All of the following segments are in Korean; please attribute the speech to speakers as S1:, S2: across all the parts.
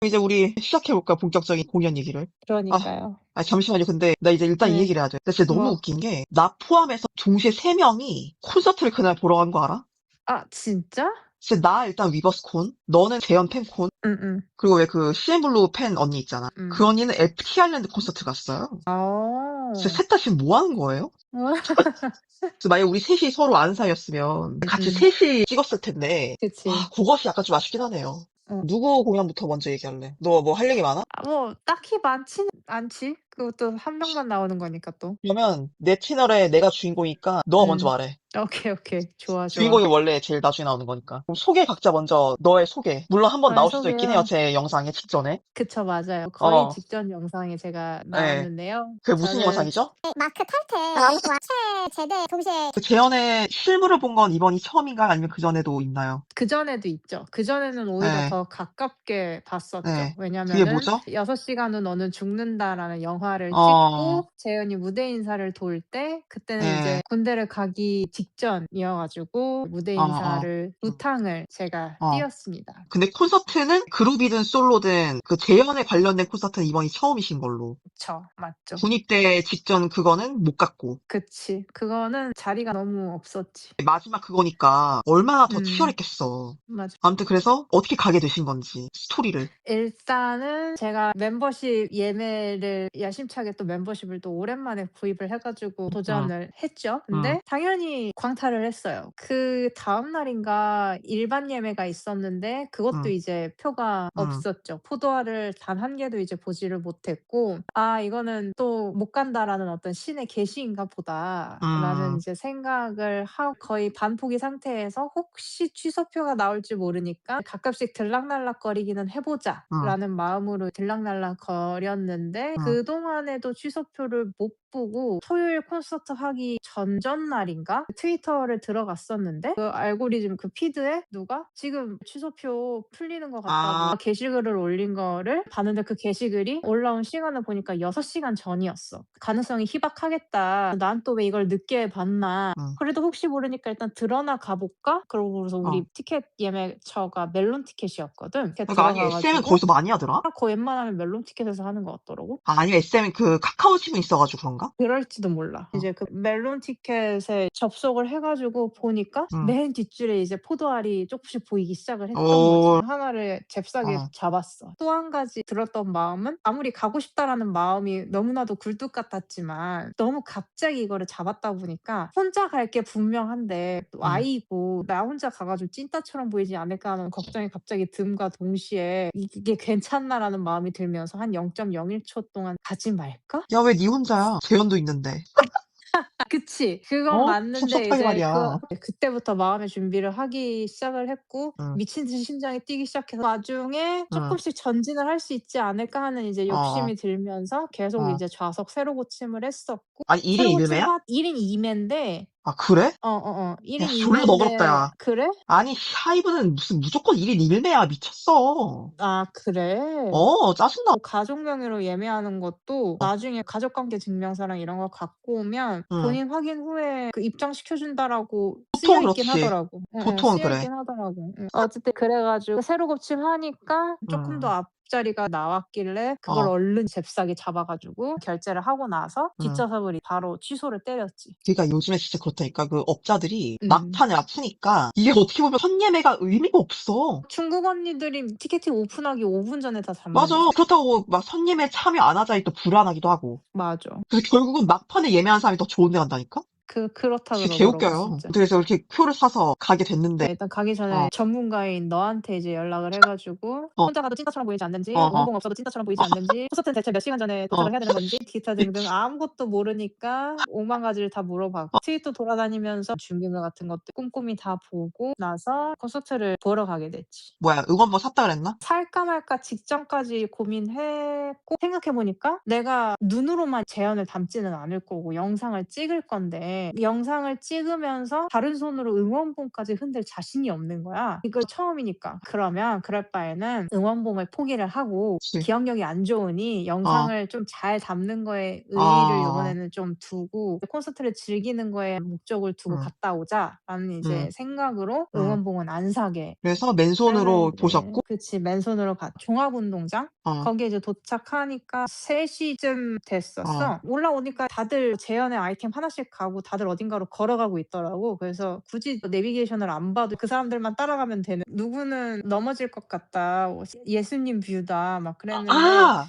S1: 이제 우리 시작해볼까, 본격적인 공연 얘기를. 아,
S2: 그러니까요.
S1: 잠시만요. 근데 나 이제 일단 이
S2: 네.
S1: 얘기를 해야 돼. 나 진짜 너무
S2: 뭐.
S1: 웃긴 게, 나 포함해서 동시에 3명이 콘서트를 그날 보러 간 거 알아?
S2: 아, 진짜?
S1: 진짜 나 일단 위버스콘, 너는 재현 팬콘,
S2: 응응.
S1: 그리고 왜 그 CN블루 팬 언니 있잖아. 그 언니는 FT 아일랜드 콘서트 갔어요. 진짜
S2: 아.
S1: 셋 다 지금 뭐 하는 거예요? 그래서 만약 우리 셋이 서로 아는 사이였으면 같이
S2: 응응.
S1: 셋이 찍었을 텐데,
S2: 그치.
S1: 그것이 약간 좀 아쉽긴 하네요.
S2: 어.
S1: 누구 공연부터 먼저 얘기할래? 너 뭐 할 얘기 많아?
S2: 뭐 딱히 많지는 않지. 그것도 한 명만 나오는 거니까 또.
S1: 그러면 내 채널에 내가 주인공이니까 너가 먼저
S2: 음.
S1: 말해.
S2: 오케이, 오케이. 좋아, 좋아.
S1: 주인공이 원래 제일 나중에 나오는 거니까. 그럼 소개 각자 먼저 너의 소개. 물론 한 번
S2: 저의
S1: 나올 수도 있긴 해요.
S2: 소개요?
S1: 제 영상에 직전에.
S2: 그쵸. 맞아요. 거의
S1: 어,
S2: 직전 영상에 제가
S1: 예.
S2: 나왔는데요.
S1: 그게 무슨
S2: 저는
S1: 영상이죠?
S3: 마크 탈퇴와 제대 동시에
S1: 그 재현의 실물을 본 건 이번이 처음인가요? 아니면 그전에도 있나요?
S2: 그전에도 있죠. 그전에는 오히려
S1: 예,
S2: 더 가깝게 봤었죠.
S1: 예. 그게
S2: 왜냐면은
S1: 뭐죠?
S2: 6시간 후 너는 죽는다라는 영화를
S1: 어,
S2: 찍고 재현이 무대 인사를 돌 때 그때는
S1: 예,
S2: 이제 군대를 가기 직전이어 가지고 무대
S1: 어.
S2: 인사를
S1: 음,
S2: 2탕을 제가
S1: 어.
S2: 띄었습니다.
S1: 근데 콘서트는 그룹이든 솔로든 그 재현에 관련된 콘서트는 이번이 처음이신 걸로.
S2: 그쵸. 맞죠.
S1: 군입대 직전 그거는 못 갔고.
S2: 그치. 그거는 자리가 너무 없었지.
S1: 마지막 그거니까 얼마나 더
S2: 음.
S1: 치열했겠어.
S2: 맞아.
S1: 아무튼 그래서 어떻게 가게 되신 건지 스토리를.
S2: 일단은 제가 멤버십 예매를 야심차게 또 멤버십을 또 오랜만에 구입을 해 가지고
S1: 응,
S2: 도전을 했죠.
S1: 응,
S2: 근데 당연히 광탈을 했어요. 그다음 날인가 일반 예매가 있었는데 그것도
S1: 응,
S2: 이제 표가
S1: 응,
S2: 없었죠. 포도알을 단 한 개도 이제 보지를 못했고 '아 이거는 또 못 간다.'라는 어떤 신의 계시인가 보다라는
S1: 응,
S2: 이제 생각을 하고 거의 반포기 상태에서 혹시 취소표가 나올지 모르니까 '가끔씩 들락날락거리기는 해
S1: 응,
S2: 보자.'라는 마음으로 들락날락거렸는데
S1: 응,
S2: 그동안에도 취소표를 못 보고 토요일 콘서트 하기 전전날인가 트위터를 들어갔었는데 그 알고리즘 그 피드에 누가 지금 취소표 풀리는 것
S1: 아,
S2: 같다고 게시글을 올린 거를 봤는데 그 게시글이 올라온 시간을 보니까 6시간 전이었어. 가능성이 희박하겠다. '난 또 왜 이걸 늦게 봤나.
S1: 응,
S2: 그래도 혹시 모르니까 일단 들어나 가 볼까?' 그러고서 우리
S1: 어.
S2: 티켓 예매처가 멜론 티켓이었거든. 이렇게
S1: 그러니까 아니,
S2: 들어가
S1: SM은
S2: 가지고
S1: 거기서 많이 하더라?
S2: 거의 웬만하면 멜론 티켓에서 하는 것 같더라고.
S1: 아니면 SM은 그 카카오 친구 있어가지고 그런가?
S2: 그럴지도 몰라.
S1: 어,
S2: 이제 그 멜론 티켓에 접속을 해 가지고 보니까
S1: 응,
S2: 맨 뒷줄에 이제 포도알이 쪼끔씩 보이기 시작을 했던 거지.
S1: 오,
S2: 하나를 잽싸게
S1: 어,
S2: 잡았어. 또 한 가지 들었던 마음은 아무리 가고 싶다라는 마음이 너무나도 굴뚝 같았지만 너무 갑자기 이거를 잡았다 보니까 혼자 갈 게 분명한데 또
S1: 응.
S2: 아이고 '나 혼자 가 가지고 찐따처럼 보이지 않을까.' 하는 걱정이 갑자기 듦과 동시에 '이게 괜찮나.'라는 마음이 들면서 한 0.01초 동안 '가지 말까?'
S1: 야, 왜 니 혼자야? 재현도 있는데.
S2: 그치. 그건
S1: 어?
S2: 맞는데
S1: 섭섭하게
S2: 이제
S1: 말이야.
S2: 그때부터 마음의 준비를 하기 시작을 했고
S1: 응,
S2: 미친 듯이 심장이 뛰기 시작해서 '와중에
S1: 응,
S2: 쪼끔씩 전진을 할 수 있지 않을까.' 하는 이제
S1: 어,
S2: 욕심이
S1: 어,
S2: 들면서 계속
S1: 어.
S2: 이제 좌석 세로 고침을 했었고
S1: 아니,
S2: 세로
S1: 1인
S2: 고침
S1: 1매야?
S2: 1인 2 매인데
S1: 아, 그래?
S2: 1
S1: 야,
S2: 인 2
S1: 졸라 너그럽다,
S2: 매인데
S1: 야.
S2: 그래?
S1: 아니, 하이브는 무슨 무조건 1인 1매야. 미쳤어.
S2: 아 그래?
S1: 짜증나.
S2: 뭐 가족 명의로 예매하는 것도 나중에 가족관계 증명서랑 이런 거 갖고 오면
S1: 응.
S2: 본인 확인 후에 그 "입장시켜 준다."라고 쓰여
S1: 보통은
S2: 있긴
S1: 그렇지.
S2: 하더라고.
S1: 보통은
S2: 쓰여
S1: 그래.
S2: 있긴 하더라고. 어쨌든 그래 가지고 새로 고침하니까 쪼끔 더
S1: 응,
S2: 앞자리가 나왔길래 그걸
S1: 어,
S2: 얼른 잽싸게 잡아 가지고 결제를 하고 나서
S1: 응.
S2: 뒷좌석을 바로 취소를 때렸지.
S1: 그러니까 요즘에 진짜 그렇다니까. 그 업자들이
S2: 음.
S1: 막판에 아프니까 이게 어떻게 보면 선예매가 의미가 없어.
S2: 중국 언니들이 티켓팅 오픈하기 5분 전에 다
S1: 맞아.
S2: 잡는다고.
S1: 그렇다고 막 선예매 참여 안 하자니 또 불안하기도 하고.
S2: 맞아.
S1: 그래서 결국은 막판에 예매한 사람이 더 좋은 데 간다니까?
S2: 그렇다
S1: 진짜
S2: 그러더라고
S1: 개웃겨요.
S2: 진짜.
S1: 그래서 이렇게 표를 사서 가게 됐는데,
S2: 일단 가기
S1: 어,
S2: 전에 전문가인 너한테 이제 연락을 해 가지고
S1: 어,
S2: 혼자 가도 찐따처럼 보이지
S1: 어,
S2: 않는지,
S1: 어,
S2: 응원봉 없어도 찐따처럼 보이지 않는지, 콘서트는 대체 몇 시간 전에
S1: 어,
S2: 도착을 해야 되는 건지 기타 등등 아무것도 모르니까 오만 가지를 다 물어봤고 트윗도 돌아다니면서 준비물 같은 것도 꼼꼼히 다 보고 나서 콘서트를 보러 가게 됐지.
S1: 뭐야, 응원봉 샀다 그랬나?
S2: 살까 말까 직전까지 고민했고 생각해 보니까 내가 눈으로만 재현을 담지는 않을 거고 영상을 찍을 건데 다음에 영상을 찍으면서 다른 손으로 응원봉까지 흔들 자신이 없는 거야. 이거 처음이니까. 그러면 그럴 바에는 응원봉을 포기를 하고
S1: 그치.
S2: 기억력이 안 좋으니 영상을 좀 잘 담는 거에 의의를 요번에는 좀 두고 콘서트를 즐기는 거에 목적을 두고 갔다 오자라는 이제 생각으로 응원봉은 안 사게.
S1: 그래서 맨손으로
S2: 네.
S1: 보셨고,
S2: 그치. 맨손으로 종합운동장?
S1: 어,
S2: 거기에 이제 도착하니까 3시쯤
S1: 어,
S2: 됐었어. 올라오니까 다들 재현의 아이템 하나씩 가고 다들 어딘가로 걸어가고 있더라고. 그래서 굳이 내비게이션을 안 봐도 그 사람들만 따라가면 되는. 누구는 넘어질 것 같다. 예수님 뷰다. 막 그랬는데.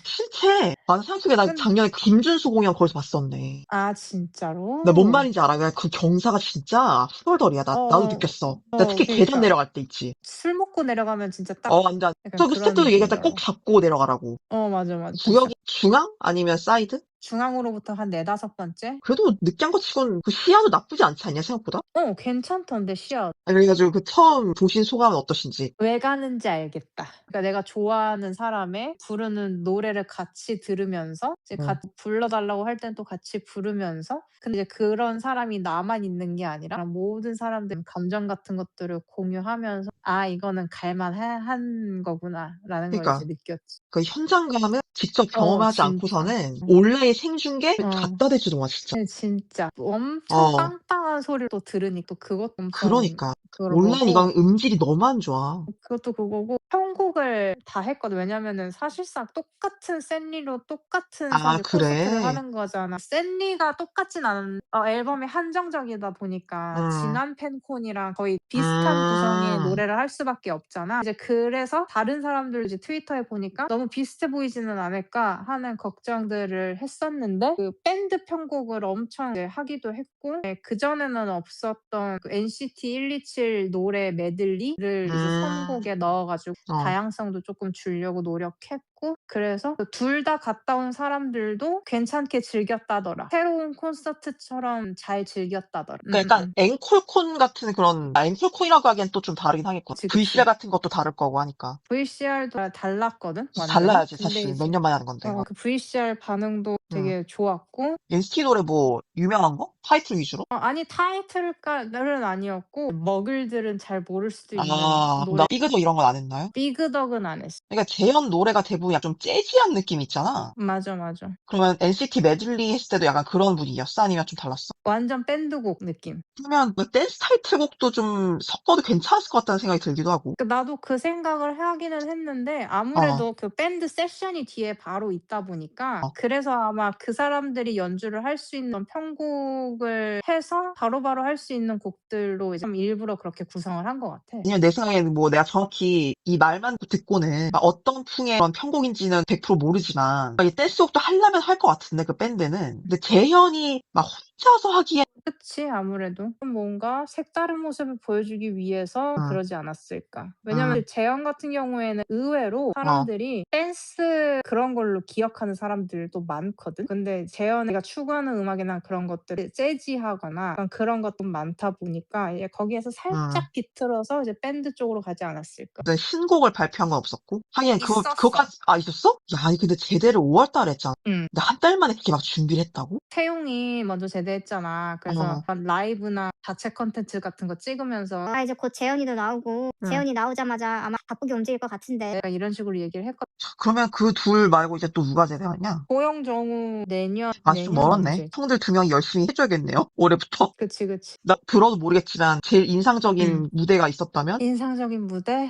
S1: 실체. 나 생각해, 나
S2: 근
S1: 작년에 김준수 공연 거기서 봤었네.
S2: 아,
S1: 나 뭔
S2: 진짜로?
S1: 말인지 알아? 그냥 그 경사가 진짜 후덜덜이야. 나도 느꼈어. 나 특히 계단
S2: 그니까.
S1: 내려갈 때 있지.
S2: 술 먹고 내려가면 진짜 딱
S1: 완전.
S2: 약간
S1: 저그
S2: 그런
S1: 스태프도 얘기했잖아. 꼭
S2: 느낌이더라고.
S1: 잡고 내려가라고.
S2: 맞아, 맞아. 진짜.
S1: 구역이 중앙? 아니면 사이드?
S2: 중앙으로부터 한 4-5 번째?
S1: 그래도 느끼한 거 치곤 그 시야도 나쁘지 않지 않냐, 생각보다?
S2: 괜찮던데 시야.
S1: 그래가지고 그 처음 보신 소감은 어떠신지?
S2: 왜 가는지 알겠다. 그러니까 내가 좋아하는 사람의 부르는 노래를 같이 들으면서 이제 불러 달라고 할 땐 또 같이 부르면서 근데 이제 그런 사람이 나만 있는 게 아니라 모든 사람들 감정 같은 것들을 공유하면서 '아 이거는 갈 만한 거구나.'라는 걸
S1: 그러니까
S2: 이제 느꼈지.
S1: 그 현장감을 직접 경험하지
S2: 진짜.
S1: 않고서는 온라인 생중계
S2: 어.
S1: 갖다 대지도 마, 진짜.
S2: 진짜 엄청
S1: 어,
S2: 빵빵한 소리를 또 들으니 또 그것도 엄청
S1: 그러니까.
S2: 그런
S1: 온라인
S2: 거고.
S1: 이건 음질이 너무 안 좋아.
S2: 그것도 그거고 편곡을 다 했거든. 왜냐면은 사실상 똑같은 샌리로 똑같은
S1: 아,
S2: 이제 콘서트를
S1: 그래?
S2: 하는 거잖아. 샌리가 똑같진 않은 앨범이 한정적이다 보니까
S1: 음,
S2: 지난 팬콘이랑 거의 비슷한 구성의
S1: 음,
S2: 노래를 할 수밖에 없잖아. 이제 그래서 다른 사람들 이제 트위터에 보니까 '너무 비슷해 보이지는 않을까.' 하는 걱정들을 했었는데 그 밴드 편곡을 엄청 이제 하기도 했고 그전에는 없었던 그 NCT 127 노래 메들리를 이제 선곡에 넣어 가지고
S1: 어.
S2: 다양성도 쪼끔 주려고 노력했고 그래서 그 둘 다 갔다 온 사람들도 괜찮게 즐겼다더라. 새로운 콘서트처럼 잘 즐겼다더라.
S1: 그러니까 약간 앵콜콘 같은 그런, 앵콜콘이라고 하기엔 또 좀 다르긴 하겠구나.
S2: 그치, 그치.
S1: VCR 같은 것도 다를 거고 하니까.
S2: VCR도 달랐거든 완전히.
S1: 달라야지,
S2: 근데
S1: 사실. 몇
S2: 이제
S1: 년 만에 하는 건데.
S2: 그 VCR 반응도 되게 좋았고
S1: NCT 노래 뭐 유명한 거? 타이틀 위주로?
S2: 아니 타이틀까는 아니었고 머글들은 잘 모를 수도 있는
S1: 나
S2: 노래.
S1: 삐그도 이런 건 안 했나요?
S2: 비그덕은 안 했어.
S1: 그러니까 재현 노래가 대부분 약간 좀 재즈한 느낌 있잖아.
S2: 맞아, 맞아.
S1: 그러면 NCT 메들리 했을 때도 약간 그런 분위기였어? 아니면 좀 달랐어?
S2: 완전 밴드곡 느낌.
S1: 그러면 뭐 댄스 타이틀곡도 좀 섞어도 괜찮았을 것 같다는 생각이 들기도 하고.
S2: 나도 그 생각을 하기는 했는데
S1: 어,
S2: 아무래도 그 밴드 세션이 뒤에 바로 있다 보니까 그래서 아마 그 사람들이 연주를 할 수 있는 편곡을 해서 바로바로 할 수 있는 곡들로 이제 좀 일부러 그렇게 구성을 한 것 같아.
S1: 왜냐면 내 생각에는 뭐 내가 정확히 이 말만 듣고는 막 어떤 풍의 그런 편곡인지는 100% 모르지만 이 댄스곡도 하려면 할 것 같은데 그 밴드는. 근데 재현이 막 혼자서 하기엔
S2: 그치 아무래도. 뭔가 색다른 모습을 보여주기 위해서 그러지 않았을까. 왜냐면 재현 같은 경우에는 의외로 사람들이 댄스 그런 걸로 기억하는 사람들도 많거든. 근데 재현이가 추구하는 음악이나 그런 것들이 재즈하거나 약간 그런 것도 많다 보니까 이제 거기에서 살짝 비틀어서 이제 밴드 쪽으로 가지 않았을까.
S1: 근데 신곡을 발표한 건 없었고 하긴
S2: 있었어.
S1: 그거까지 있었어? 야, 아니 근데 제대를 5월 달에 했잖아.
S2: 응.
S1: 근데 한 달 만에 그렇게 막 준비를 했다고?
S2: 태용이 먼저 제대했잖아. 그래서 라이브나 자체 콘텐츠 같은 거 찍으면서
S3: 이제 곧 재현이도 나오고 재현이 나오자마자 아마 바쁘게 움직일 것 같은데
S2: 내가 이런 식으로 얘기를 했거든.
S1: 그러면 그 둘 말고 이제 또 누가 제대하냐?
S2: 고영정우 내년
S1: 아직 좀 멀었네.
S2: 언제?
S1: 형들 2명이 열심히 해줘야겠네요. 올해부터.
S2: 그치, 그치.
S1: 나 들어도 모르겠지만 제일 인상적인 무대가 있었다면?
S2: 인상적인 무대?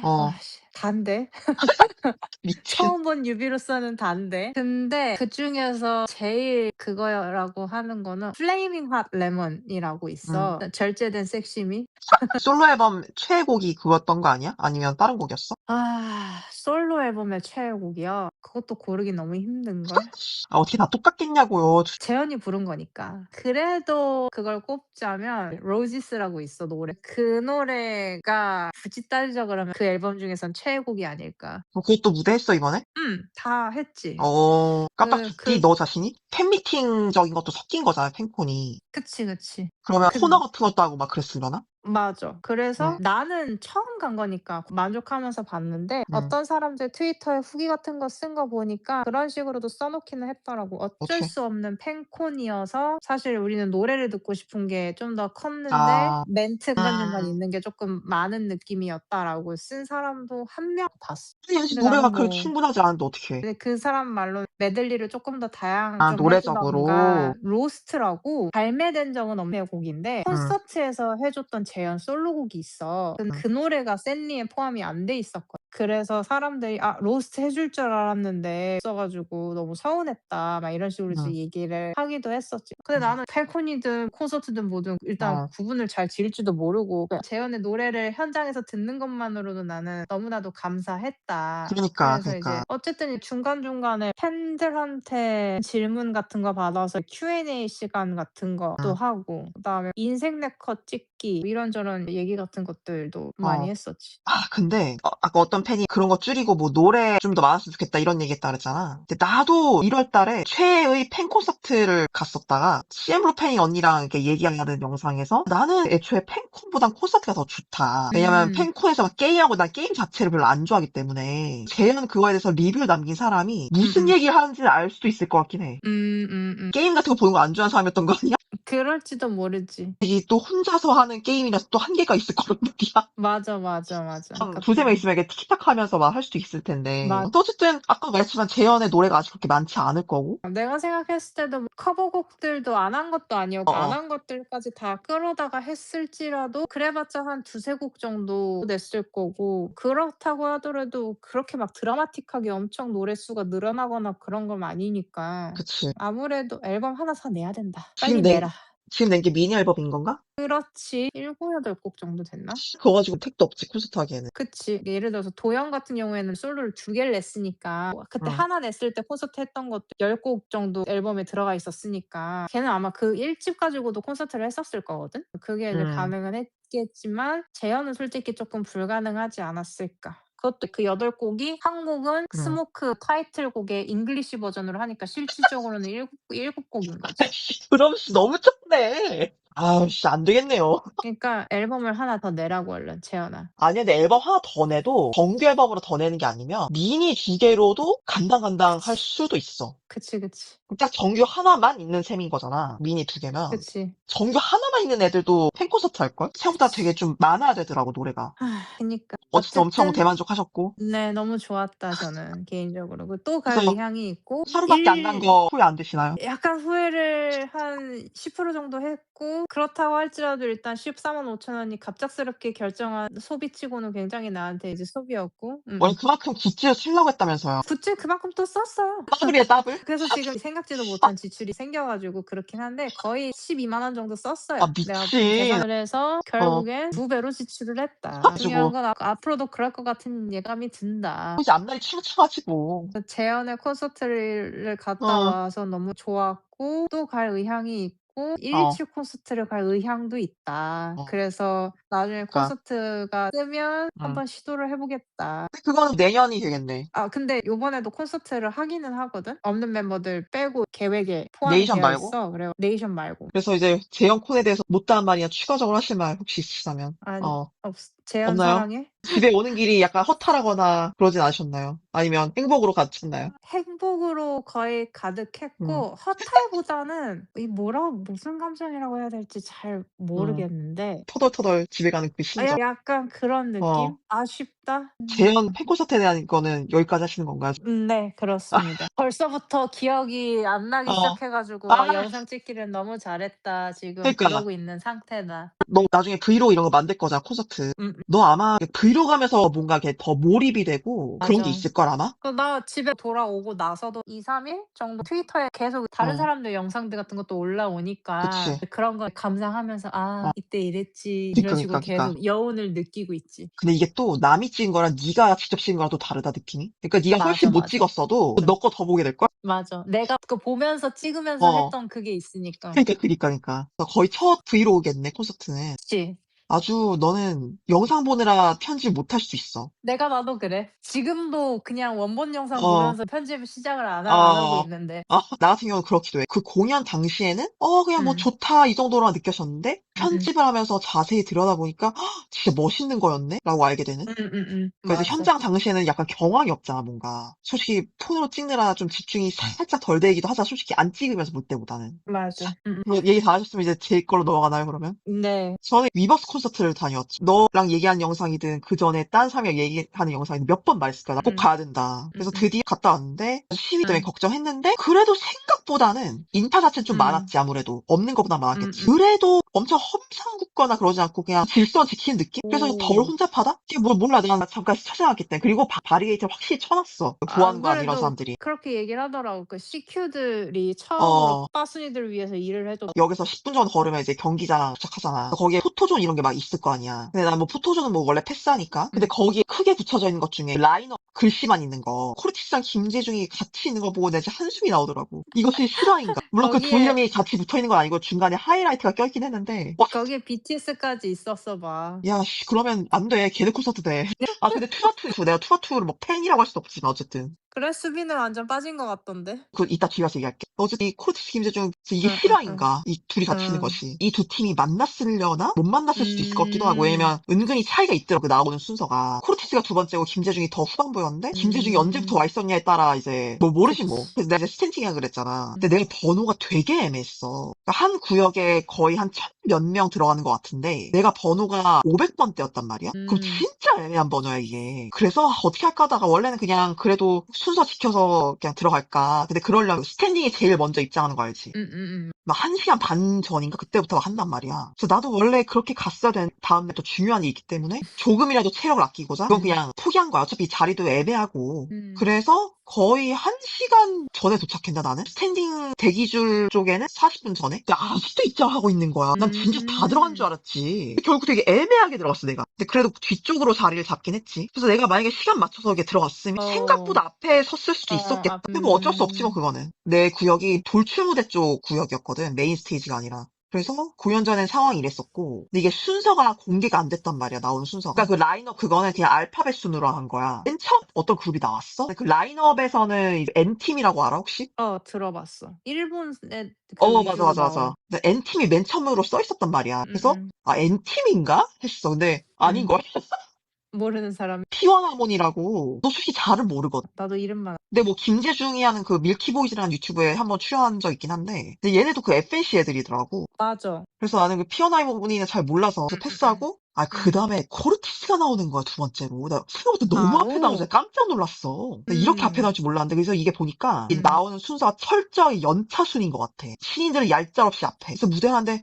S2: 단데.
S1: 미친.
S2: 처음 본 뮤비로서는 단데. 근데 그중에서 제일 그거라고 하는 거는 플레이밍 핫 레몬이라고 있어. 절제된 섹시미.
S1: 솔로 앨범 최애곡이 그거였던 거 아니야? 아니면 다른 곡이었어?
S2: 솔로 앨범의 최애곡이요? 그것도 고르기 너무 힘든걸?
S1: 어떻게 다 똑같겠냐고요.
S2: 재현이 부른 거니까. 그래도 그걸 꼽자면 로지스라고 있어 노래. 그 노래가 굳이 따지자 그러면 그 앨범 중에선 최애곡이 아닐까.
S1: 그것도 무대했어 이번에?
S2: 다 했지.
S1: 깜빡 줬지 너 자신이? 팬미팅적인 것도 섞인 거잖아 팬콘이.
S2: 그치, 그치.
S1: 그러면 코너 같은 것도 하고 막 그랬으려나?
S2: 맞아. 그래서 나는 처음 간 거니까 만족하면서 봤는데 어떤 사람들 트위터에 후기 같은 거 쓴 거 보니까 그런 식으로도 써 놓기는 했더라고. 어쩔
S1: 오케이.
S2: 수 없는 팬콘이어서 사실 우리는 노래를 듣고 싶은 게 좀 더 컸는데
S1: 아.
S2: 멘트 중간중간 있는 게 쪼끔 많은 느낌이었다라고 쓴 사람도 한 명 봤어.
S1: 아니
S2: 근데
S1: 노래가
S2: 나는
S1: 그렇게
S2: 뭐
S1: 충분하지 않은데 어떡해.
S2: 근데 그 사람 말로는 메들리를 쪼끔 더 다양하게
S1: 아
S2: 좀 해
S1: 노래적으로.
S2: 주던가 로스트라고 발매된 적은 없는 곡인데 콘서트에서 해 줬던 재현 솔로곡이 있어. 그 노래가 샌리에 포함이 안 돼 있었거든. 그래서 사람들이 "아 로스트 해줄 줄 알았는데 없어 가지고 너무 서운했다." 막 이런 식으로 이제 얘기를 하기도 했었지. 근데 나는 팬콘이든 콘서트든 뭐든 일단 구분을 잘 지을지도 모르고 그냥 재현의 노래를 현장에서 듣는 것만으로도 나는 너무나도 감사했다.
S1: 그러니까,
S2: 그래서 이제
S1: 그러니까.
S2: 어쨌든 중간중간에 팬들한테 질문 같은 거 받아서 Q&A 시간 같은 것도 하고 그다음에 인생 네컷 찍기 이런저런 얘기 같은 것들도 많이 했었지.
S1: 아 근데 아까 어떤 팬이 그런 거 줄이고 뭐 "노래 좀 더 많았으면 좋겠다." 이런 얘기했다 그랬잖아. 근데 나도 1월 달에 최애의 팬 콘서트를 갔었다가 CM블루 팬이 언니랑 이렇게 얘기하는 영상에서 "나는 애초에 팬콘보단 콘서트가 더 좋다." 왜냐면 팬콘에서 막 게임하고 난 게임 자체를 별로 안 좋아하기 때문에 재현 그거에 대해서 리뷰를 남긴 사람이 무슨 얘기를 하는지는 알 수도 있을 것 같긴 해. 게임 같은 거 보는 거 안 좋아하는 사람이었던 거 아니야?
S2: 그럴지도 모르지.
S1: 이게 또 혼자서 하는 게임이라서 또 한계가 있을 거란 말이야.
S2: 맞아, 맞아, 맞아.
S1: 한
S2: 그러니까
S1: 두세
S2: 또
S1: 명 있으면 이렇게 티키타카 하면서 막 할 수도 있을 텐데.
S2: 맞
S1: 또 어쨌든 아까 말했지만 재현의 노래가 아직 그렇게 많지 않을 거고.
S2: 내가 생각했을 때도 뭐 커버곡들도 안 한 것도 아니었고 안
S1: 어어.
S2: 한 것들까지 다 끌어다가 했을지라도 그래 봤자 한 두세 곡 정도 냈을 거고 그렇다고 하더라도 그렇게 막 드라마틱하게 엄청 노랫수가 늘어나거나 그런 건 아니니까
S1: 그치.
S2: 아무래도 앨범 하나 더 내야 된다.
S1: 지금
S2: 빨리
S1: 낸
S2: 내라.
S1: 지금 낸 게 미니 앨범인 건가?
S2: 그렇지. 7-8곡 정도 됐나?
S1: 그거 가지고 택도 없지 콘서트 하기에는.
S2: 그치. 예를 들어서 도연 같은 경우에는 솔로를 2개를 냈으니까 그때
S1: 응.
S2: 하나 냈을 때 콘서트 했던 것도 10곡 정도 앨범에 들어가 있었으니까 걔는 아마 그 1집 가지고도 콘서트를 했었을 거거든. 그게 이제
S1: 음.
S2: 가능은 했겠지만 재현은 솔직히 쪼끔 불가능하지 않았을까. 그것도 그 8곡이 한 곡은
S1: 음.
S2: 스모크 타이틀곡의 잉글리시 버전으로 하니까 실질적으로는 7 곡인 거지.
S1: 그럼 씨 너무 적네. 아우 씨 안 되겠네요.
S2: 그러니까 앨범을 하나 더 내라고 얼른 재현아.
S1: 아니야 근데 앨범 하나 더 내도 정규 앨범으로 더 내는 게 아니면 미니 2개로도 간당간당할
S2: 그치.
S1: 수도 있어.
S2: 그치, 그치.
S1: 그럼 딱 정규 하나만 있는 셈인 거잖아. 미니 2개면.
S2: 그치.
S1: 정규 하나만 있는 애들도 팬콘서트 할걸? 생각보다 되게
S2: 그치.
S1: 좀 많아야 되더라고 노래가.
S2: 그니까.
S1: 어쨌든 엄청
S2: 어쨌든
S1: 대만족하셨고.
S2: 네 너무 좋았다 저는 개인적으로. 그 또 갈
S1: 그래서
S2: 의향이 있고
S1: 하루밖에 안 난 거 후회 안 되시나요?
S2: 약간 후회를 한 10% 정도 했고 그렇다고 할지라도 일단 145,000 원이 갑작스럽게 결정한 소비치고는 굉장히 나한테 이제 소비였고
S1: 원래 그만큼 굿즈를 사려고 했다면서요.
S2: 굿즈 그만큼 또 썼어요.
S1: 더블이에요 더블?
S2: 그래서 지금 생각지도 못한 지출이 생겨 가지고 그렇긴 한데 거의 12만 원 정도
S1: 아
S2: 썼어요. 내가
S1: 미친.
S2: 계산을 해서
S1: 어.
S2: 결국엔 2배로 지출을 했다. 중요한
S1: 가지고
S2: 건 앞으로도 그럴 것 같은 예감이 든다.
S1: 이제 앞날이 침침하시고.
S2: 재현의 콘서트를 갔다
S1: 어.
S2: 와서 너무 좋았고 또 갈 의향이 있고
S1: 어.
S2: 127 콘서트를 갈 의향도 있다.
S1: 어.
S2: 그래서 나중에
S1: 그러니까.
S2: 콘서트가 뜨면
S1: 음.
S2: 한번 시도를 해 보겠다.
S1: 근데 그거는 내년이 되겠네.
S2: 근데 요번에도 콘서트를 하기는 하거든. 없는 멤버들 빼고 계획에 포함이
S1: 네이션
S2: 되어
S1: 말고?
S2: 있어. 그래 네이션 말고.
S1: 그래서 이제 재현 콘에 대해서 못다한 말이나 추가적으로 하실 말 혹시 있으시다면.
S2: 아니 재현
S1: 없나요?
S2: 사랑해?
S1: 집에 오는 길이 약간 허탈하거나 그러진 않으셨나요? 아니면 행복으로 가셨나요?
S2: 행복으로 거의
S1: 음.
S2: 가득했고 허탈보다는 무슨 감정이라고 해야 될지 잘
S1: 음.
S2: 모르겠는데
S1: 터덜터덜 집에 가는 그 심정.
S2: 약간 그런
S1: 어.
S2: 느낌? 아쉽다?
S1: 재현 팬콘서트에 대한 거는 여기까지 하시는 건가요?
S2: 네 그렇습니다. 벌써부터 기억이 안 나기
S1: 어.
S2: 시작해 가지고
S1: 아
S2: 영상 찍기를 너무 잘했다. 지금
S1: 그러니까
S2: 그러고 있는 상태다.
S1: 너 나중에 브이로그 이런 거 만들 거잖아, 콘서트. 너 아마 브이로그 하면서 뭔가 이렇게 더 몰입이 되고 그런 게
S2: 맞아.
S1: 있을걸 아마?
S2: 나 집에 돌아오고 나서도 2-3일 정도 트위터에 계속 다른
S1: 어.
S2: 사람들 영상들 같은 것도 올라오니까
S1: 그치.
S2: 그런 걸 감상하면서 '아
S1: 어.
S2: 이때 이랬지.' 이런
S1: 그니까,
S2: 식으로
S1: 그니까, 그니까.
S2: 계속 여운을 느끼고 있지.
S1: 근데 이게 또 남이 찍은 거랑 네가 직접 찍은 거랑 또 다르다 느낌이. 그러니까 네가
S2: 맞아,
S1: 훨씬 못
S2: 맞아.
S1: 찍었어도 너 거 더 보게 될걸?
S2: 맞아. 내가 그거 보면서 찍으면서
S1: 어.
S2: 했던 그게 있으니까.
S1: 그러니까. 그래서 거의 첫 브이로그겠네, 콘서트는.
S2: 그치.
S1: 아주 너는 영상 보느라 편집 못할 수 있어.
S2: 내가 봐도 그래. 지금도 그냥 원본 영상
S1: 어.
S2: 보면서 편집을 시작을 안 하고
S1: 어.
S2: 있는데.
S1: 나 같은 경우는 그렇기도 해. 그 공연 당시에는 그냥 뭐
S2: 음.
S1: 좋다 이 정도로만 느껴졌는데
S2: 음음.
S1: 편집을 하면서 자세히 들여다보니까 진짜 멋있는 거였네? 라고 알게 되는? 그래서
S2: 맞아.
S1: 현장 당시에는 약간 경황이 없잖아, 뭔가. 솔직히 폰으로 찍느라 좀 집중이 살짝 덜 되기도 하잖아, 솔직히 안 찍으면서 볼 때보다는.
S2: 맞아.
S1: 뭐 얘기 다 하셨으면 이제 제 걸로 넘어가나요, 그러면?
S2: 네.
S1: 저는 위버스 콘서트를 다녀왔죠. 너랑 얘기한 영상이든 그 전에 딴 사람이랑 얘기하는 영상이든 몇 번 말했을 거야. 나 꼭 가야 된다. 그래서 드디어 갔다 왔는데 시위 때문에 걱정했는데 그래도 생각보다는 인파 자체는 좀 많았지, 아무래도. 없는 것보다 많았겠지. 그래도 엄청 험상궂거나 그러지 않고 그냥 질서 지키는 느낌? 그래서 덜
S2: 오.
S1: 혼잡하다? 이게 몰라. 난 잠깐 찾아갔기 때문에. 그리고 바리게이트를 확실히 쳐놨어.
S2: 안
S1: 보안관 이런
S2: 그래도
S1: 사람들이.
S2: 그렇게 얘기를 하더라고. 그 CQ들이 처음으로
S1: 어,
S2: 빠순이들을 위해서 일을 해도
S1: 여기서 10분 정도 걸으면 이제 경기장 도착하잖아. 거기에 포토존 이런 게 막 있을 거 아니야. 근데 난 뭐 포토존은 뭐 원래 패스하니까. 근데 거기에 크게 붙여져 있는 것 중에 라인업 글씨만 있는 거. 코르티스랑 김재중이 같이 있는 거 보고 내가 진짜 한숨이 나오더라고. 이것이 실화인가? 물론 그 두
S2: 거기에
S1: 이름이 같이 붙어 있는 건 아니고 중간에 하이라이트가 껴있긴 했는데.
S2: 거기에 BTS까지 있었어 봐.
S1: 야, 씨, 그러면 안 돼. 걔네 콘서트 돼. 근데 투바투, 내가 투바투를 뭐 팬이라고 할 수도 없지만 어쨌든.
S2: 그래 수비는 완전 빠진 것 같던데.
S1: 이따 뒤에 가서 얘기할게. 어쨌든 이 코르티스 김재중 이게
S2: 응, 응, 응.
S1: 실화인가? 이 둘이 같이 있는
S2: 응.
S1: 것이. 이 두 팀이 만났으려나? 못 만났을 수도 있을 것 같기도 하고. 왜냐면 은근히 차이가 있더라고 나오는 순서가. 코르티스가 두 번째고 김재중이 더 후반부였는데 김재중이 언제부터 와 있었냐에 따라 이제 뭐 모르지 뭐. 그래서 내가 이제 스탠딩이라 그랬잖아. 근데 내가 번호가 되게 애매했어. 그러니까 한 구역에 거의 한 1000몇 명 들어가는 것 같은데 내가 번호가 500번대였단 말이야? 그럼 진짜 애매한 번호야 이게. 그래서 어떻게 할까 하다가 원래는 그냥 그래도 순서 지켜서 그냥 들어갈까. 근데 그러려면 스탠딩이 제일 먼저 입장하는 거 알지? 막 1시간 반 전인가 그때부터 한단 말이야. 그래서 나도 원래 그렇게 갔어야 되는 다음날 또 중요한 일이 있기 때문에 조금이라도 체력을 아끼고자 그건 그냥 포기한 거야. 어차피 자리도 애매하고. 그래서 거의 1시간 전에 도착했나 나는? 스탠딩 대기줄 쪽에는 40분 전에? 근데 아직도 입장하고 있는 거야. 난 진짜 다 들어간 줄 알았지. 결국 되게 애매하게 들어갔어 내가. 근데 그래도 뒤쪽으로 자리를 잡긴 했지. 그래서 내가 만약에 시간 맞춰서 이렇게 들어갔으면 생각보다 앞에 섰을 수도 있었겠다. 근데 뭐 어쩔 수 없지 뭐 그거는. 내 구역이 돌출무대 쪽 구역이었거든. 메인 스테이지가 아니라. 그래서 공연 전엔 상황이 이랬었고 근데 이게 순서가 공개가 안 됐단 말이야 나오는 순서가. 그러니까 그 라인업 그거는 그냥 알파벳 순으로 한 거야. 맨 처음 어떤 그룹이 나왔어? 근데 그 라인업에서는 이제 N팀이라고 알아 혹시?
S2: 들어봤어. 일본의 그
S1: 맞아
S2: 위주로 나온.
S1: 근데 N팀이 맨 처음으로 써 있었단 말이야. 그래서
S2: 음.
S1: N팀인가? 했어. 근데 아닌걸?
S2: 모르는 사람.
S1: P1하모니라고 너 솔직히 잘은 모르거든.
S2: 나도 이름만.
S1: 근데 뭐 김재중이 하는 그 밀키보이즈라는 유튜브에 한번 출연한 적 있긴 한데 근데 얘네도 그 FNC 애들이더라고.
S2: 맞아.
S1: 그래서 나는 그 피어나이머니는 잘 몰라서 패스하고 그 다음에 코르티스가 나오는 거야 두 번째로. 나 생각보다 너무 앞에 나오서 깜짝 놀랐어. 나 이렇게 앞에 나올 줄 몰랐는데 그래서 이게 보니까 이 나오는 순서가 철저히 연차순인 것 같아. 신인들은 얄짤없이 앞에. 그래서 무대 하는데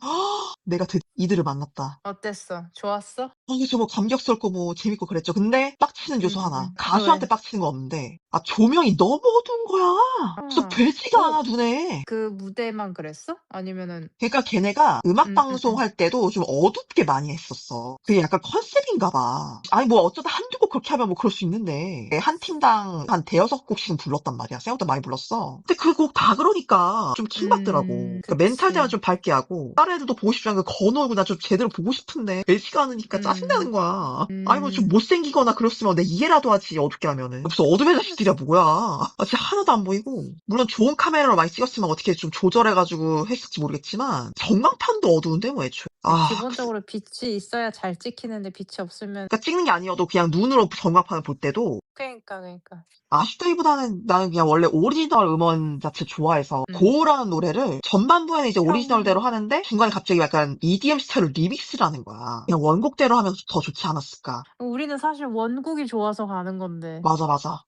S1: 내가 이들을 만났다.
S2: 어땠어? 좋았어?
S1: 그래서 뭐 감격스럽고 뭐 재밌고 그랬죠. 근데 빡치는 요소 하나.
S2: 왜?
S1: 가수한테 빡치는 거 없는데 조명이 너무 어두운 거야. 그래서 되지가 않아 눈에.
S2: 그 무대만 그랬어? 아니면은
S1: 그러니까 걔네가 음악 방송 할 때도 좀 어둡게 많이 했었어. 그게 약간 컨셉인가 봐. 아니 뭐 어쩌다 한두 곡 그렇게 하면 뭐 그럴 수 있는데 한 팀당 한 대여섯 곡씩은 불렀단 말이야. 생각보다 많이 불렀어. 근데 그 곡 다 그러니까 좀 킹받더라고. 그러니까 멘탈 대화 좀 밝게 하고 다른 애들도 보고 싶지 않은 거 건너고 나 좀 제대로 보고 싶은데 되지가 않으니까 짜증나는 거야. 아니 뭐 좀 못생기거나 그랬으면 내 이해라도 하지 어둡게 하면은. 무슨 어둠의 자식들이야 뭐야. 진짜 하나도 안 보이고. 물론 좋은 카메라로 많이 찍었으면 어떻게 좀 조절해가지고 했을지 모르겠지만 전광판도 어두운데 뭐 애초에.
S2: 기본적으로 빛이 있어야 잘 찍히는데 빛이 없으면.
S1: 그러니까 찍는 게 아니어도 그냥 눈으로 전광판을 볼 때도
S2: 그러니까.
S1: 아쉽다기보다는 나는 그냥 원래 오리지널 음원 자체 좋아해서 고우라는 노래를 전반부에는 이제 오리지널대로 하는데 중간에 갑자기 약간 EDM 스타일로 리믹스를 하는 거야. 그냥 원곡대로 하면 더 좋지 않았을까.
S2: 우리는 사실 원곡이 좋아서 가는 건데.
S1: 맞아.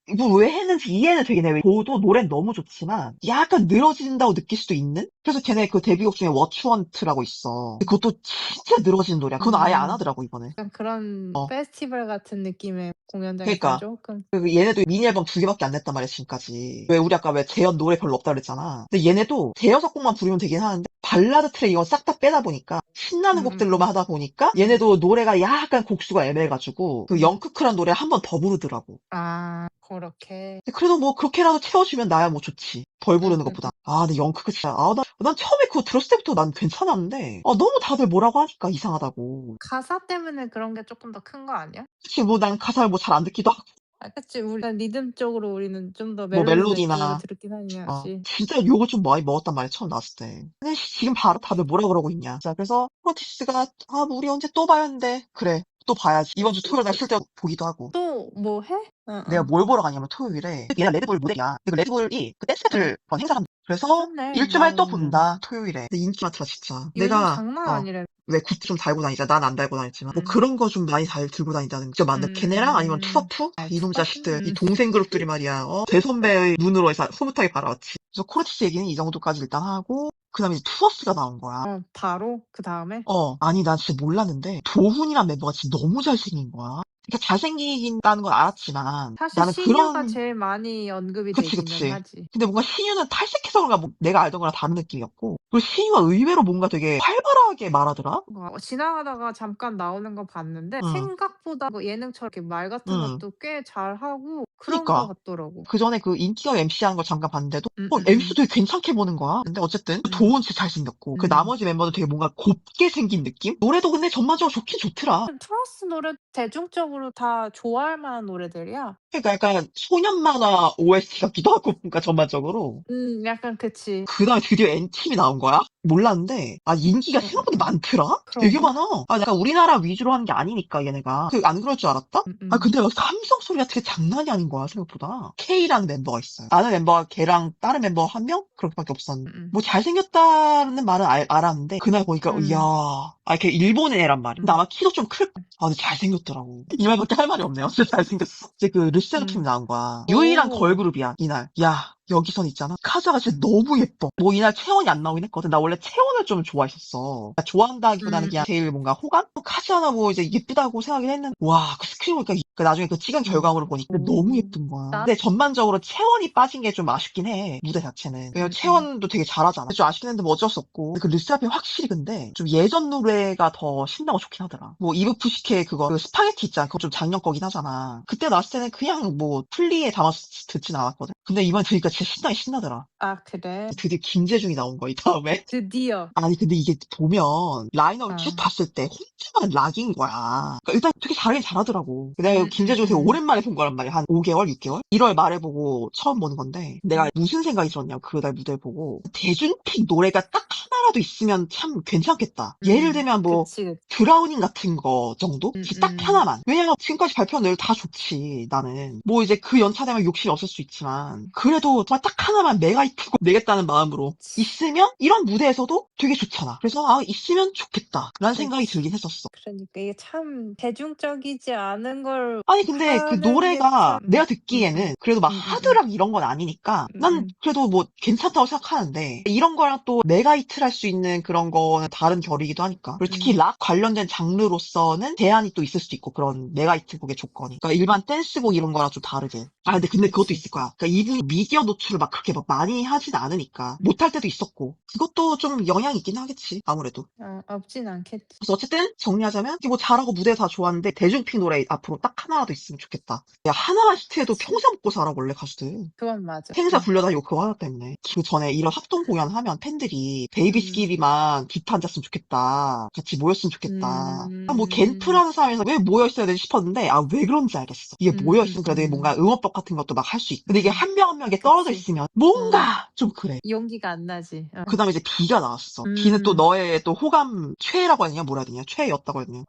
S1: 이거 왜 했는지 이해는 되긴 해. 왜 고우도 노래는 너무 좋지만 약간 늘어진다고 느낄 수도 있는? 그래서 걔네 그 데뷔곡 중에 What You Want라고 있어. 근데 그것도 진짜 늘어지는 노래야. 그건 아예 안 하더라고 이번에.
S2: 약간 그런 페스티벌 같은 느낌의 공연장에서
S1: 그러니까.
S2: 조금.
S1: 그리고 얘네도 미니 앨범 2개밖에 안 냈단 말이야 지금까지. 왜 우리 아까 왜 재현 노래 별로 없다 그랬잖아. 근데 얘네도 대여섯 곡만 부르면 되긴 하는데 발라드 트랙 이건 싹 다 빼다 보니까 신나는 곡들로만 하다 보니까 얘네도 노래가 약간 곡수가 애매해가지고 그 영크크란 노래 한 번 더 부르더라고.
S2: 그렇게.
S1: 그래도 뭐 그렇게라도 채워주면 나야 뭐 좋지. 벌 부르는
S2: 응, 응,
S1: 것보다. 아, 근데 영크가 진짜, 난 처음에 그거 들었을 때부터 난 괜찮았는데, 너무 다들 뭐라고 하니까 이상하다고.
S2: 가사 때문에 그런 게 조금 더 큰 거 아니야?
S1: 그치, 뭐 난 가사를 뭐 잘 안 듣기도 하고,
S2: 아, 그치. 우리가 리듬 쪽으로 우리는 좀 더
S1: 뭐
S2: 멜로디나 이쪽으로
S1: 멜로디나,
S2: 들었긴 하지.
S1: 진짜 욕을 좀 많이 먹었단 말이야, 처음 나왔을 때. 근데 지금 바로 다들 뭐라 그러고 있냐. 자, 그래서 프로티스가, 뭐 우리 언제 또 봐야 하는데, 그래, 또 봐야지. 이번 주 토요일 날 쉴 때 보기도 하고.
S2: 또 뭐 해?
S1: 내가
S2: 어어.
S1: 뭘 보러 가냐면 토요일에 얘가 레드불 무대야. 그 레드불이 그 댄스
S2: 응.
S1: 배틀 그런 행사를 그래서
S2: 좋네.
S1: 일주만에 또 본다 토요일에. 근데 인기 많더라 진짜.
S2: 요즘
S1: 내가
S2: 장난 아니래.
S1: 왜 굿즈 좀 달고 다니자. 난 안 달고 다녔지만 뭐
S2: 음.
S1: 그런 거 좀 많이 들고 다닌다는 거 맞네. 걔네랑 아니면 투바투?
S2: 아,
S1: 이놈 자식들 이
S2: 투바투는
S1: 동생 그룹들이 말이야. 대선배의 눈으로 해서 흐뭇하게 바라왔지. 그래서 코르티스 얘기는 이 정도까지 일단 하고 그 다음에 이제 투어스가 나온 거야.
S2: 바로 그다음에?
S1: 아니 난 진짜 몰랐는데 도훈이란 멤버가 진짜 너무 잘생긴 거야. 그러니까 잘생긴다는 건 알았지만
S2: 사실
S1: 나는
S2: 신유가
S1: 그런
S2: 제일 많이 언급이
S1: 그치,
S2: 되기는
S1: 그치.
S2: 하지.
S1: 근데 뭔가 신유는 탈색해서 그런가 뭐 내가 알던 거랑 다른 느낌이었고 그리고 신유가 의외로 뭔가 되게 활발하게 말하더라?
S2: 지나가다가 잠깐 나오는 거 봤는데
S1: 응,
S2: 생각보다 뭐 예능처럼 이렇게 말 같은
S1: 응.
S2: 것도 꽤 잘하고 그런 거
S1: 그니까.
S2: 같더라고.
S1: 그 전에 그 인기가 MC 하는 걸 잠깐 봤는데도
S2: 음.
S1: MC 되게 괜찮게 보는 거야. 근데 어쨌든 도훈 진짜 잘생겼고 그 나머지 멤버도 되게 뭔가 곱게 생긴 느낌? 노래도 근데 전반적으로 좋긴 좋더라.
S2: 트러스 노래 대중적으로 다 좋아할 만한 노래들이야.
S1: 그러니까 약간 소년 만화 OST 같기도 하고 뭔가 전반적으로.
S2: 약간 그치.
S1: 그 다음에 드디어 N팀이 나온 거야? 몰랐는데, 인기가 생각보다 많더라? 되게
S2: 그런가?
S1: 많아. 약간 우리나라 위주로 하는 게 아니니까, 얘네가. 안 그럴 줄 알았다? 근데 함성 소리가 되게 장난이 아닌 거야, 생각보다. K라는 멤버가 있어요. 아는 멤버가 걔랑 다른 mem버 한 명? 그렇게밖에 없었는데. 뭐 잘생겼다는 말은 알았는데, 그날 보니까, 이야. 걔 일본인 애란 말이야. 근데 아마 키도 좀 클, 근데 잘생겼더라고. 이 말밖에 할 말이 없네요. 진짜 잘생겼어. 이제 그 르세르 팀 나온 거야. 유일한
S2: 오.
S1: 걸그룹이야, 이날. 야. 여기선 있잖아. 카자가 진짜 너무 예뻐. 뭐 이날 채원이 안 나오긴 했거든. 나 원래 채원을 좀 좋아했었어. 그러니까 좋아한다기보다는 그냥 제일 뭔가 호감? 카자나 뭐 이제 예쁘다고 생각을 했는데 와, 그 스크린 보니까 나중에 그 찍은 결과물을 보니까 너무 예쁜 거야. 근데 전반적으로 채원이 빠진 게 좀 아쉽긴 해. 무대 자체는. 왜냐면 채원도 되게 잘하잖아. 좀 아쉽긴 했는데 뭐 어쩔 수 없고. 그 르세라핌 확실히 근데 좀 예전 노래가 더 신나고 좋긴 하더라. 뭐 이브 푸시케 그거 그 스파게티 있잖아. 그거 좀 작년 거긴 하잖아. 그때 나왔을 때는 그냥 뭐 플리에 담아서 듣진 않았거든. 근데 이번에 들으니까 진짜 신나긴 신나더라.
S2: 아, 그래?
S1: 드디어 김재중이 나온 거야, 이 다음에.
S2: 드디어.
S1: 아니, 근데 이게 보면, 라인업을 쭉
S2: 어.
S1: 봤을 때, 혼자만 락인 거야. 그러니까 일단 되게 잘하긴 잘하더라고. 내가
S2: 음,
S1: 김재중 되게 오랜만에 본 거란 말이야. 한 5개월, 6개월? 1월 말에 보고 처음 보는 건데, 내가 무슨 생각이 들었냐고, 그날 무대를 보고. 대중픽 노래가 딱 하나라도 있으면 참 괜찮겠다. 예를 들면 뭐,
S2: 그치.
S1: 브라우닝 같은 거 정도? 딱 하나만. 왜냐면 지금까지 발표한 노래 다 좋지, 나는. 뭐 이제 그 연차되면 욕심이 없을 수 있지만. 그래도 정말 딱 하나만 메가히트곡 내겠다는 마음으로 있으면 이런 무대에서도 되게 좋잖아. 그래서 있으면 좋겠다. 라는 생각이 들긴 했었어.
S2: 그러니까 이게 참 대중적이지 않은 걸
S1: 아니 근데 그
S2: 하는 게
S1: 노래가
S2: 참
S1: 내가 듣기에는 그래도 막 하드락 이런 건 아니니까 난 그래도 뭐 괜찮다고 생각하는데 이런 거랑 또 메가히트를 할 수 있는 그런 거는 다른 결이기도 하니까 그리고 특히 락 관련된 장르로서는 제한이 또 있을 수도 있고 그런 메가히트곡의 조건이 그러니까 일반 댄스곡 이런 거랑 좀 다르게 근데 그것도 있을 거야. 그러니까 이분이 미디어 노출을 막 그렇게 막 많이 하진 않으니까 못할 때도 있었고 그것도 좀 영향이 있긴 하겠지 아무래도.
S2: 없진 않겠지.
S1: 그래서 어쨌든 정리하자면 이게 뭐 잘하고 무대 다 좋았는데 대중픽 노래 앞으로 딱 하나라도 있으면 좋겠다. 야 하나만 히트해도 평생 먹고 살아 원래 가수들.
S2: 그건 맞아.
S1: 행사 불려다니고 그거 하나 때문에. 그 전에 이런 합동 공연하면 팬들이 베이비스끼리만 기타 앉았으면 좋겠다. 같이 모였으면 좋겠다. 뭐 겐프라는 사람에서 왜 모여있어야 되지 싶었는데 왜 그런지 알겠어. 이게 모여있으면 그래도 뭔가 응원법 같은 것도 막 할 수 있고. 근데 이게 한 명 한 명에 떨어져
S2: 그치.
S1: 있으면 뭔가 좀 그래.
S2: 용기가 안 나지.
S1: 그 다음에 이제 B가 나왔어. B는 또 너의 또 호감 최애라고 해야 되냐 뭐라 해야 되냐 최애였다고 해야 되냐.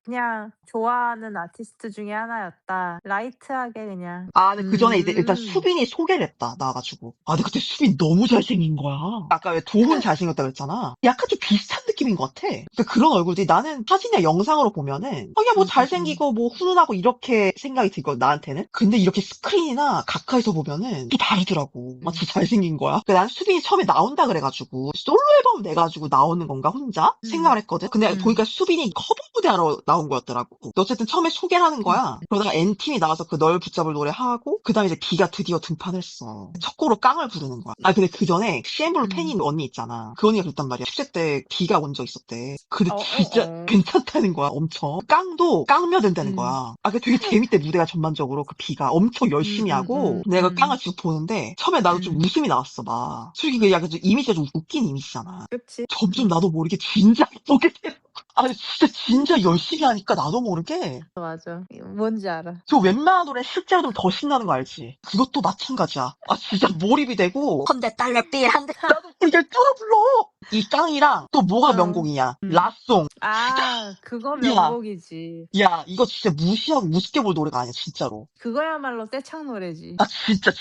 S2: 그냥 좋아하는 아티스트 중에 하나였다. 라이트하게 그냥.
S1: 근데 그 전에 이제 일단 수빈이 소개를 했다, 나와가지고. 근데 그때 수빈 너무 잘생긴 거야. 아까 왜 도훈 잘생겼다 그랬잖아. 약간 좀 비슷한 느낌인 것 같아. 그러니까 그런 얼굴들이 나는 사진이나 영상으로 보면은, 그냥 뭐 잘생기고 뭐 훈훈하고 이렇게 생각이 들거든, 나한테는. 근데 이렇게 스크린이나 가까이서 보면은 또 다르더라고. 진짜 잘생긴 거야. 그러니까 난 수빈이 처음에 나온다 그래가지고, 솔로 앨범 내가지고 나오는 건가, 혼자? 생각을 했거든. 근데 보니까 수빈이 커버 무대하러 나온 나온 거였더라고. 어쨌든 처음에 소개를 하는 거야. 그러다가 N팀이 나와서 그 널 붙잡을 노래 하고 그 다음에 이제 B가 드디어 등판했어. 첫 곡으로 깡을 부르는 거야. 아 근데 그 전에 CN블루 팬인 언니 있잖아. 그 언니가 그랬단 말이야. 축제 때 B가 온 적 있었대. 근데 진짜 괜찮다는 거야. 엄청. 깡도 깡며든다는 거야. 아 그게 되게 재밌대. 무대가 전반적으로 그 B가 엄청 열심히 하고 내가 깡을 지금 보는데 처음에 나도 좀 웃음이 나왔어 막. 솔직히 그 약간 좀 이미지가 좀 웃긴 이미지잖아.
S2: 그치?
S1: 점점 나도 모르게 진작 보게 돼. 아 진짜 열심히 하니까 나도 모르게
S2: 맞아. 뭔지 알아.
S1: 저 웬만한 노래 실제로 좀 더 신나는 거 알지? 그것도 마찬가지야. 아 진짜 몰입이 되고
S3: 헌데 달러 삐한데
S1: 나도 이걸 뚫어 불러. 이 깡이랑 또 뭐가 명곡이냐? 라송.
S2: 아 그거
S1: 야.
S2: 명곡이지.
S1: 야 이거 진짜 무시하고 우습게 볼 노래가 아니야 진짜로.
S2: 그거야말로 떼창 노래지.
S1: 아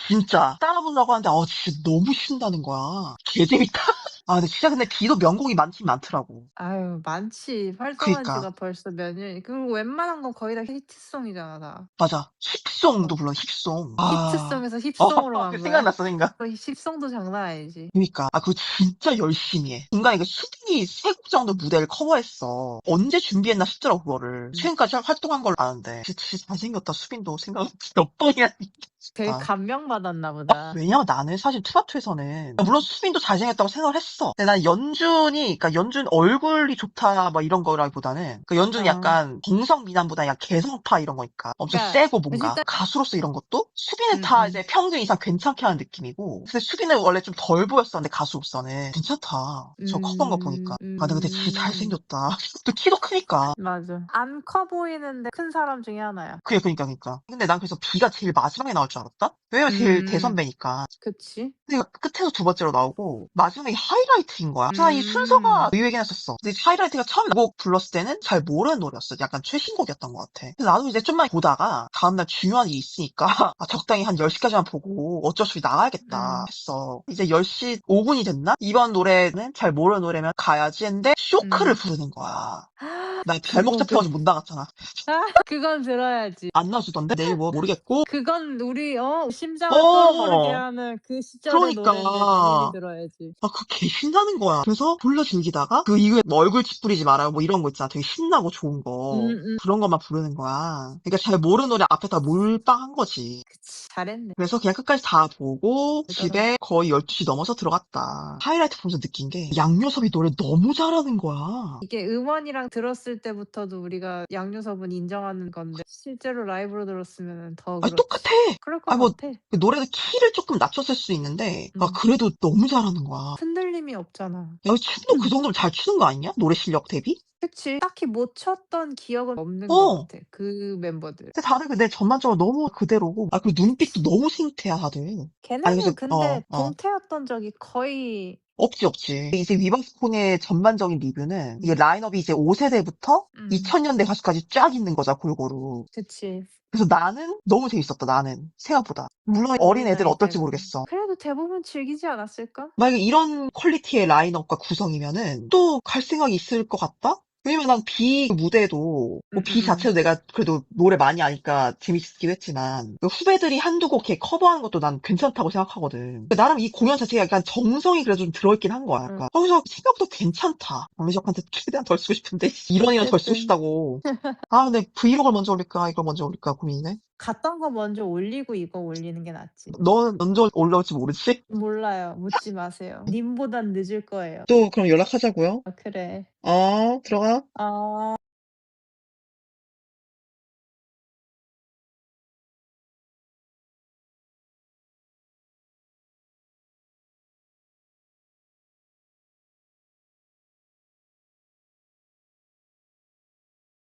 S1: 진짜 따라 부르려고 하는데 진짜 너무 신나는 거야. 개재밌다. 아 근데 비도 명곡이 많긴 많더라고.
S2: 아유 많지. 활동한
S1: 그니까.
S2: 지가 벌써 몇 년. 그리고 웬만한 건 거의 다 히트송이잖아 다.
S1: 맞아. 힙송도 불러 힙송.
S2: 히트송에서 힙송으로 간 거야.
S1: 생각났어 생각.
S2: 힙송도 장난 아니지.
S1: 그니까. 그거 진짜 열심히 해. 중간에 그 수빈이 3곡 정도 무대를 커버했어. 언제 준비했나 싶더라고, 그거를. 최근까지 활동한 걸로 아는데. 진짜 잘생겼다, 수빈도. 생각 몇 번이나.
S2: 되게
S1: 아.
S2: 감명받았나 보다.
S1: 왜냐면 나는 사실 투바투에서는 물론 수빈도 잘생겼다고 생각을 했어. 근데 난 그러니까 연준 얼굴이 좋다 막 이런 거라기보다는 그 연준이 약간 정성 미남보다 약간 개성파 이런 거니까 엄청
S2: 그러니까
S1: 세고 뭔가
S2: 일단
S1: 가수로서 이런 것도 수빈은 다 이제 평균 이상 괜찮게 하는 느낌이고 근데 수빈은 원래 좀 덜 보였었는데 가수로서는 괜찮다. 저 커버한 거 보니까. 아 근데 진짜 잘생겼다. 또 키도 크니까.
S2: 맞아. 안 커 보이는데 큰 사람 중에 하나야.
S1: 그러니까. 근데 난 그래서 B가 제일 마지막에 나올 줄 알았다? 왜냐면 제일 대선배니까.
S2: 그치?
S1: 근데 끝에서 두 번째로 나오고 마지막에 하이라이트인 거야. 그래서 이 순서가 의외긴 했었어. 근데 하이라이트가 처음에 곡 불렀을 때는 잘 모르는 노래였어. 약간 최신곡이었던 것 같아. 그래서 나도 이제 좀만 보다가 다음날 중요한 일이 있으니까 적당히 한 10시까지만 보고 어쩔 수 없이 나가야겠다 했어. 이제 10시 5분이 됐나? 이번 노래는 잘 모르는 노래면 가야지 했는데 쇼크를 부르는 거야. 나 발목 잡혀가지고 못 나갔잖아.
S2: 그건 들어야지.
S1: 안 나와주던데? 내일 뭐 모르겠고.
S2: 그건 우리 심장을 떨어버리게 하는 그 시절의
S1: 그러니까.
S2: 노래인데 당연히 들어야지.
S1: 그거 개 신나는 거야. 그래서 불러 즐기다가 그 이후에 뭐 얼굴 찌푸리지 마라 뭐 이런 거 있잖아. 되게 신나고 좋은 거. 그런 것만 부르는 거야. 그러니까 잘 모르는 노래 앞에 다 몰빵한 거지.
S2: 그치, 잘했네.
S1: 그래서 그냥 끝까지 다 보고 집에 거의 12시 넘어서 들어갔다. 하이라이트 보면서 느낀 게 양요섭이 노래 너무 잘하는 거야.
S2: 이게 음원이랑 들었을 때부터도 우리가 양요섭은 인정하는 건데 실제로 라이브로 들었으면 더
S1: 아니
S2: 그렇지.
S1: 똑같아.
S2: 그럴 것
S1: 뭐
S2: 같아.
S1: 그 노래도 키를 조금 낮췄을 수 있는데 그래도 너무 잘하는 거야.
S2: 흔들림이 없잖아.
S1: 야 춤도 그 정도면 잘 추는 거 아니냐? 노래 실력 대비?
S2: 그치. 딱히 못 췄던 기억은 없는 것 같아. 그 멤버들.
S1: 근데 다들 근데 전반적으로 너무 그대로고 그리고 눈빛도 너무 생태야 다들.
S2: 걔네는
S1: 그래서
S2: 근데 동태였던 적이 거의
S1: 없지. 이제 위버스콘의 전반적인 리뷰는 이게 라인업이 이제 5세대부터 2000년대 가수까지 쫙 있는 거잖아 골고루.
S2: 그치.
S1: 그래서 나는 너무 재밌었다 나는 생각보다. 물론 어린 애들은 어떨지 모르겠어.
S2: 그래도 대부분 즐기지 않았을까?
S1: 만약에 이런 퀄리티의 라인업과 구성이면은 또 갈 생각이 있을 것 같다? 왜냐면 난 비 무대도 뭐 비 자체도 내가 그래도 노래 많이 아니까 재밌기도 했지만 후배들이 한두 곡 이렇게 커버하는 것도 난 괜찮다고 생각하거든. 나름 이 공연 자체가 약간 정성이 그래도 좀 들어있긴 한 거야. 그러니까 거기서 생각보다 괜찮다. 강민석한테 최대한 덜 쓰고 싶은데 1원이나 덜 쓰고 싶다고. 근데 브이로그를 먼저 올릴까 이걸 먼저 올릴까 고민이네.
S2: 갔던 거 먼저 올리고 이거 올리는 게 낫지.
S1: 넌 언제 올라올지 모르지?
S2: 몰라요. 묻지 마세요. 님보단 늦을 거예요.
S1: 또 그럼 연락하자고요.
S2: 그래.
S1: 들어가.